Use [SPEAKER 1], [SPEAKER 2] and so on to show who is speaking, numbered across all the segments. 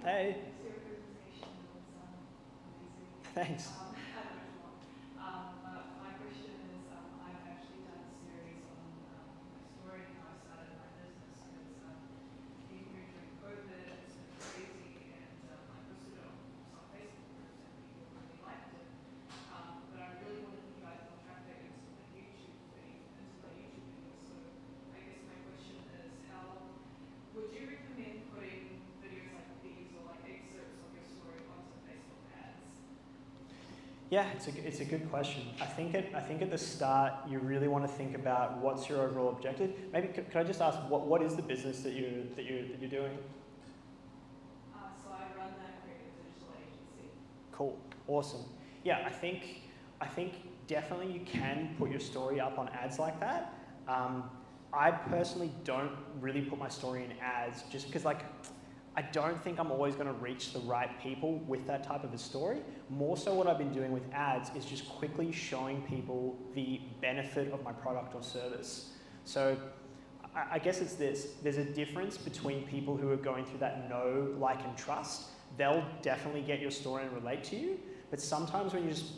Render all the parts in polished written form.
[SPEAKER 1] Hey.
[SPEAKER 2] Your presentation was amazing.
[SPEAKER 1] Thanks.
[SPEAKER 2] My question is, I've actually done a series on my story and how I started my business because being here during COVID, it's been crazy, and I posted it on Facebook first, and people really liked it. But I really wanted to drive more traffic into my YouTube videos. So I guess my question is, how would you recommend putting videos like these or like excerpts of your story onto Facebook ads?
[SPEAKER 1] Yeah, it's a good question. I think at the start you really want to think about what's your overall objective. Maybe could I just ask what is the business that you're doing?
[SPEAKER 2] So I run that creative digital agency.
[SPEAKER 1] Cool, awesome. Yeah, I think definitely you can put your story up on ads like that. I personally don't really put my story in ads just because I don't think I'm always going to reach the right people with that type of a story. More so what I've been doing with ads is just quickly showing people the benefit of my product or service. So I guess it's this. There's a difference between people who are going through that know, like, and trust. They'll definitely get your story and relate to you. But sometimes when you're just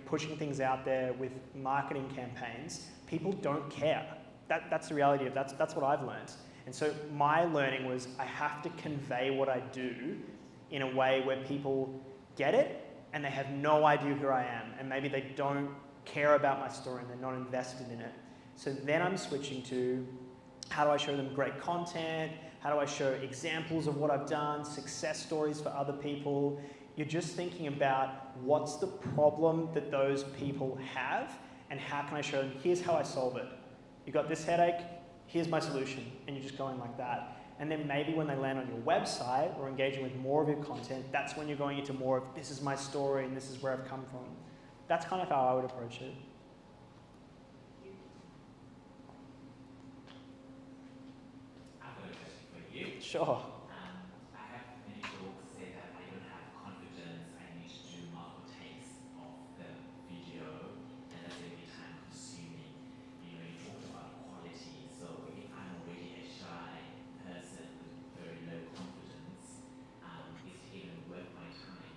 [SPEAKER 1] pushing things out there with marketing campaigns, people don't care. That's the reality of that's what I've learned. And so my learning was I have to convey what I do in a way where people get it and they have no idea who I am, and maybe they don't care about my story and they're not invested in it. So then I'm switching to how do I show them great content? How do I show examples of what I've done, success stories for other people? You're just thinking about what's the problem that those people have and how can I show them, here's how I solve it. You got this headache, here's my solution, and you're just going like that. And then maybe when they land on your website or engaging with more of your content, that's when you're going into more of this is my story and this is where I've come from. That's kind of how I would approach it.
[SPEAKER 3] I've got a question for you.
[SPEAKER 1] Sure.
[SPEAKER 3] I have many folks say that I don't have confidence, I need to do multiple takes of the video, and that's going to be time consuming. You talked about quality, so if I'm already a shy person with very low confidence, is it even worth my time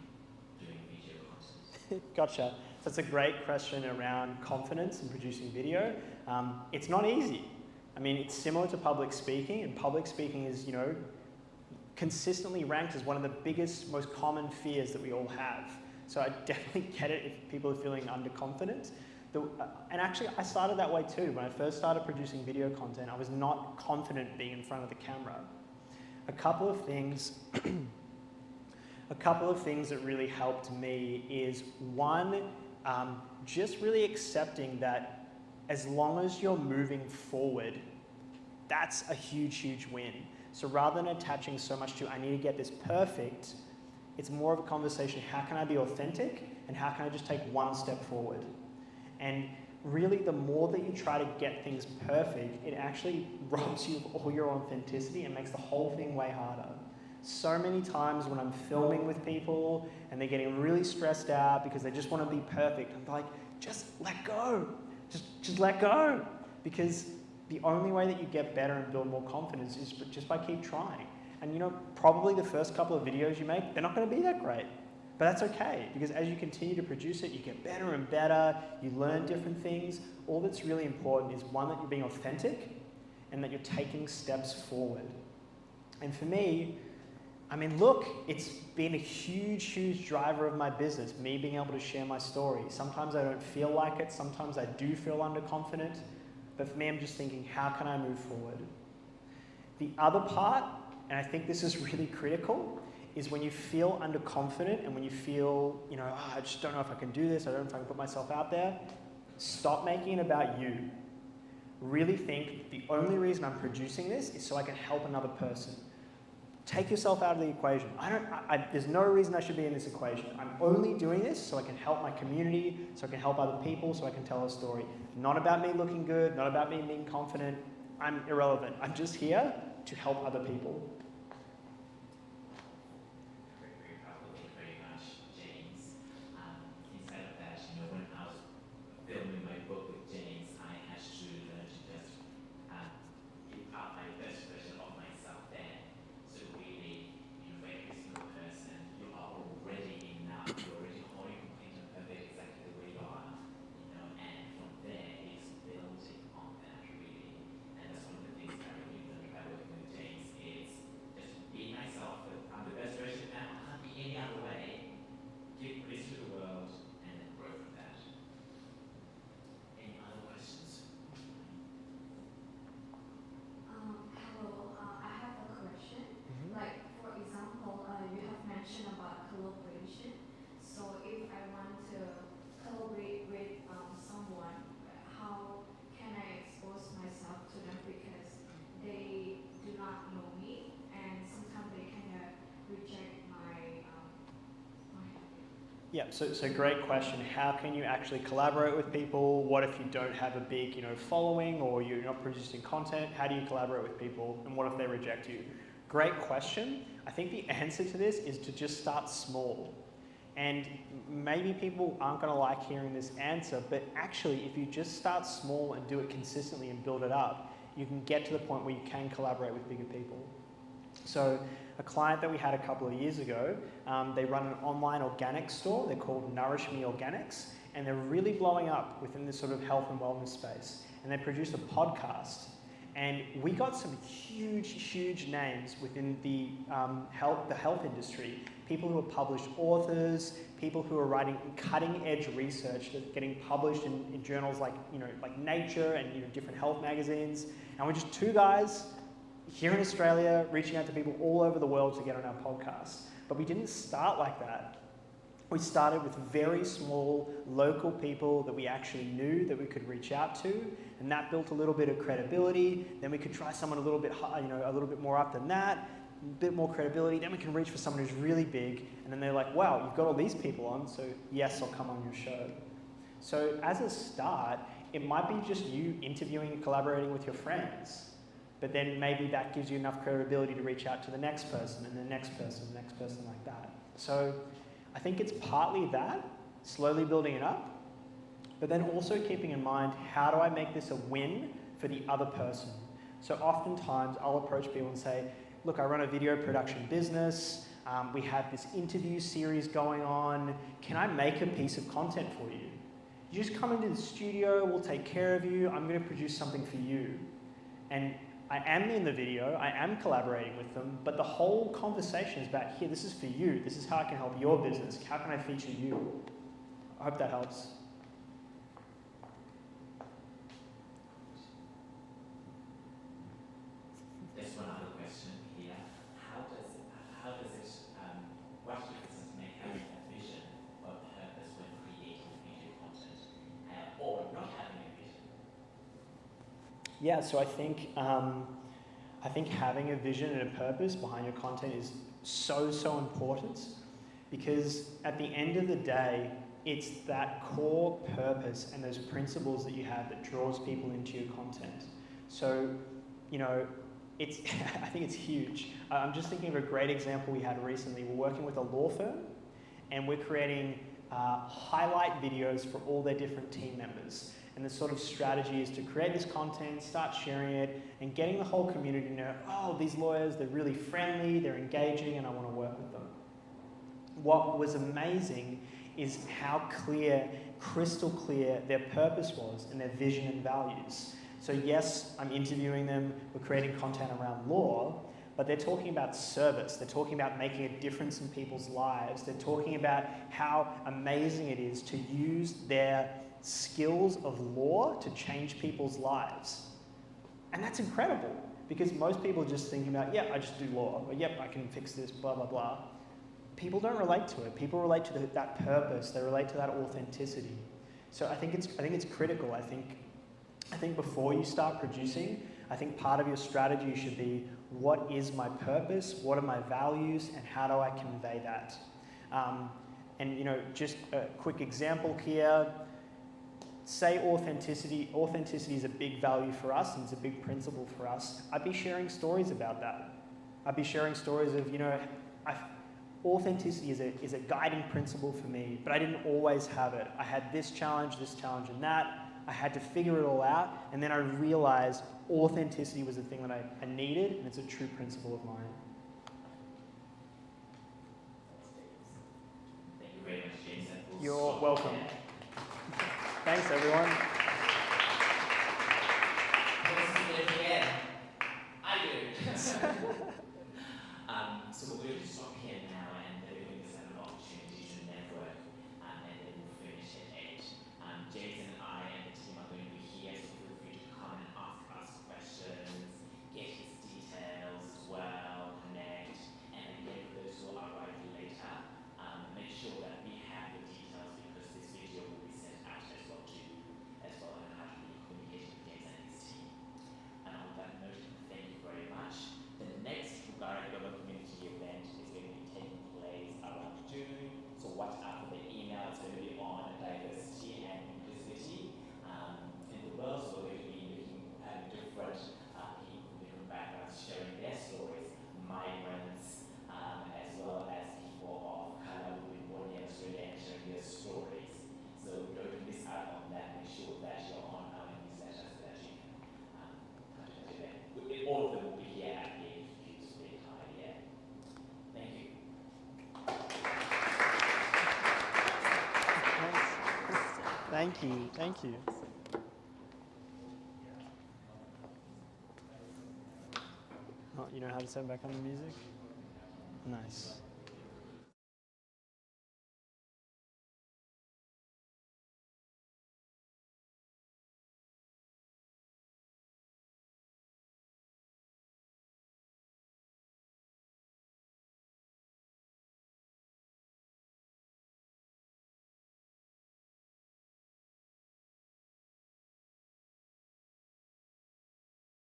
[SPEAKER 3] doing video content?
[SPEAKER 1] Gotcha. So that's a great question around confidence and producing video. It's not easy. I mean, it's similar to public speaking, and public speaking is, consistently ranked as one of the biggest, most common fears that we all have. So I definitely get it if people are feeling underconfident. And actually, I started that way too. When I first started producing video content, I was not confident being in front of the camera. A couple of things that really helped me is one, just really accepting that as long as you're moving forward, that's a huge, huge win. So rather than attaching so much to, I need to get this perfect, it's more of a conversation, how can I be authentic and how can I just take one step forward? And really the more that you try to get things perfect, it actually robs you of all your authenticity and makes the whole thing way harder. So many times when I'm filming with people and they're getting really stressed out because they just want to be perfect, I'm like, just let go. Just let go, because the only way that you get better and build more confidence is just by keep trying. And probably the first couple of videos you make, they're not going to be that great, but that's okay, because as you continue to produce it, you get better and better, you learn different things. All that's really important is one, that you're being authentic and that you're taking steps forward. And for me, I mean, look, it's been a huge, huge driver of my business, me being able to share my story. Sometimes I don't feel like it, sometimes I do feel underconfident, but for me, I'm just thinking, how can I move forward? The other part, and I think this is really critical, is when you feel underconfident and when you feel, I just don't know if I can do this, I don't know if I can put myself out there, stop making it about you. Really think the only reason I'm producing this is so I can help another person. Take yourself out of the equation. There's no reason I should be in this equation. I'm only doing this so I can help my community, so I can help other people, so I can tell a story. Not about me looking good, not about me being confident. I'm irrelevant. I'm just here to help other people.
[SPEAKER 3] Very powerful. Thank you very much, James. Inside of that, when I was filming my book with James, I had to learn to just give out my best version of myself then. So really, every single
[SPEAKER 1] Yeah, so great question. How can you actually collaborate with people? What if you don't have a big, following, or you're not producing content? How do you collaborate with people? And what if they reject you? Great question. I think the answer to this is to just start small. And maybe people aren't going to like hearing this answer, but actually, if you just start small and do it consistently and build it up, you can get to the point where you can collaborate with bigger people. So a client that we had a couple of years ago, they run an online organic store. They're called Nourish Me Organics, and they're really blowing up within this sort of health and wellness space. And they produced a podcast, and we got some huge names within the health industry. People who are published authors, people who are writing cutting-edge research that's getting published in journals like Nature and different health magazines. And we're just two guys here in Australia, reaching out to people all over the world to get on our podcast. But we didn't start like that. We started with very small local people that we actually knew that we could reach out to, and that built a little bit of credibility. Then we could try someone a little bit high, a little bit more up than that, a bit more credibility. Then we can reach for someone who's really big, and then they're like, wow, you've got all these people on, so yes, I'll come on your show. So as a start, it might be just you interviewing and collaborating with your friends. But then maybe that gives you enough credibility to reach out to the next person and the next person, the next person like that. So I think it's partly that, slowly building it up, but then also keeping in mind, how do I make this a win for the other person? So oftentimes I'll approach people and say, look, I run a video production business. We have this interview series going on. Can I make a piece of content for you? You just come into the studio, we'll take care of you. I'm going to produce something for you. And I am in the video, I am collaborating with them, but the whole conversation is about, here, this is for you. This is how I can help your business. How can I feature you? I hope that helps.
[SPEAKER 3] There's one other question here. What difference make having a vision or purpose when creating video content, or not having a vision?
[SPEAKER 1] Yeah, so I think having a vision and a purpose behind your content is so important, because at the end of the day, it's that core purpose and those principles that you have that draws people into your content. So, it's I think it's huge. I'm just thinking of a great example we had recently. We're working with a law firm, and we're creating highlight videos for all their different team members. And the sort of strategy is to create this content, start sharing it, and getting the whole community to know, oh, these lawyers, they're really friendly, they're engaging, and I want to work with them. What was amazing is how clear, crystal clear, their purpose was and their vision and values. So yes, I'm interviewing them, we're creating content around law, but they're talking about service, they're talking about making a difference in people's lives, they're talking about how amazing it is to use their skills of law to change people's lives. And that's incredible, because most people are just thinking about, I just do law, or I can fix this, blah, blah, blah. People don't relate to it. People relate to that purpose, they relate to that authenticity. So I think it's critical. I think before you start producing, I think part of your strategy should be, what is my purpose, what are my values, and how do I convey that? Just a quick example here. Say authenticity is a big value for us and it's a big principle for us. I'd be sharing stories about that. I'd be sharing stories of, authenticity is a guiding principle for me, but I didn't always have it. I had this challenge, and that. I had to figure it all out, and then I realized authenticity was the thing that I needed, and it's a true principle of mine.
[SPEAKER 3] Thank you very much, James.
[SPEAKER 1] You're welcome. Thanks, everyone.
[SPEAKER 3] I do. So we're going to stop here now, and we're going to have an opportunity to network, and then we'll finish at 8. James and I and the team are going to be here, so feel free to come and ask us questions, get his details as well, connect, and again, for those who are arriving later, make sure that we have the details, because this video will be sent out as well to
[SPEAKER 1] Thank you. Thank you. Oh, you know how to set back on the music? Nice.